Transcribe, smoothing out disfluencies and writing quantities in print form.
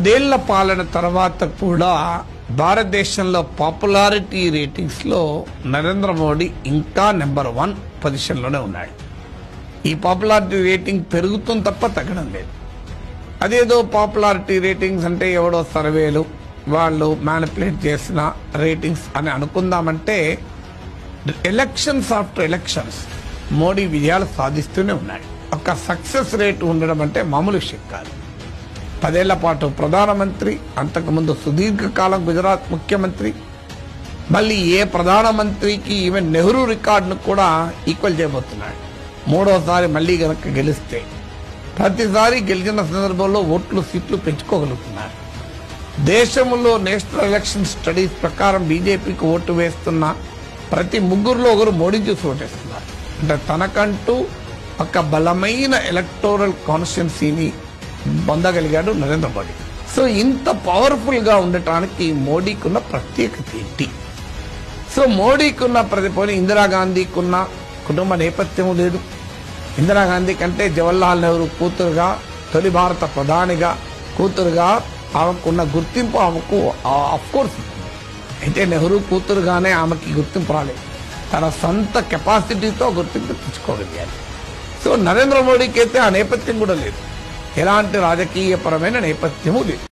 దేళ్ల పాలన తర్వాత కూడా భారతదేశంలో పాపులారిటీ రేటింగ్స్ లో నరేంద్ర మోడీ ఇంకా నెంబర్ 1 పొజిషన్ లోనే ఉన్నాడు. ఈ పాపులారిటీ రేటింగ్ పెరుగుతుంది తప్ప తగ్గడం లేదు. అదేదో పాపులారిటీ రేటింగ్స్ అంటే ఎవడో సర్వేలు వాళ్ళు మ్యానిపులేట్ చేసిన రేటింగ్స్ అని అనుకుందామంటే ఎలక్షన్స్ ఆఫ్టర్ ఎలక్షన్స్ మోడీ విజయాలు సాధిస్తూనే ఉన్నాడు. ఒక సక్సెస్ రేట్ ఉండడం అంటే మామూలు విషయం కాదు. 10 ఏళ్ల పాటు ప్రధానమంత్రి, అంతకుముందు సుదీర్ఘకాలం గుజరాత్ ముఖ్యమంత్రి, మళ్ళీ ఏ ప్రధానమంత్రికి ఈవెన్ నెహ్రూ రికార్డును కూడా ఈక్వల్ చేయబోతున్నాడు. మూడోసారి మళ్ళీ గనక గెలిస్తే ప్రతిసారి గెలిచిన సందర్భంలో ఓట్లు సీట్లు పెంచుకోగలుగుతున్నారు. దేశంలో నేషనల్ ఎలక్షన్ స్టడీస్ ప్రకారం బీజేపీకి ఓటు వేస్తున్న ప్రతి ముగ్గురులో ఒకరు మోడీ చూసి ఓటేస్తున్నారు. అంటే తనకంటూ ఒక బలమైన ఎలక్టోరల్ కాన్స్టిట్యున్సీని పొందగలిగాడు నరేంద్ర మోడీ. సో ఇంత పవర్ఫుల్ గా ఉండటానికి మోడీకున్న ప్రత్యేకత ఏంటి? సో మోడీకున్న ప్రతిపోని ఇందిరాగాంధీకున్న కుటుంబ నేపథ్యం లేదు. ఇందిరాగాంధీ కంటే జవహర్లాల్ నెహ్రూ కూతురుగా, తొలి భారత ప్రధానిగా కూతురుగా ఆమెకున్న గుర్తింపు ఆమెకు అఫ్కోర్స్. అయితే నెహ్రూ కూతురుగానే ఆమెకి గుర్తింపు రాలేదు. తన సొంత కెపాసిటీతో గుర్తింపు తెచ్చుకోగలిగారు. సో నరేంద్ర మోడీకి అయితే ఆ నేపథ్యం కూడా లేదు. ఎలాంటి రాజకీయపరమైన నేపథ్యము లేదు.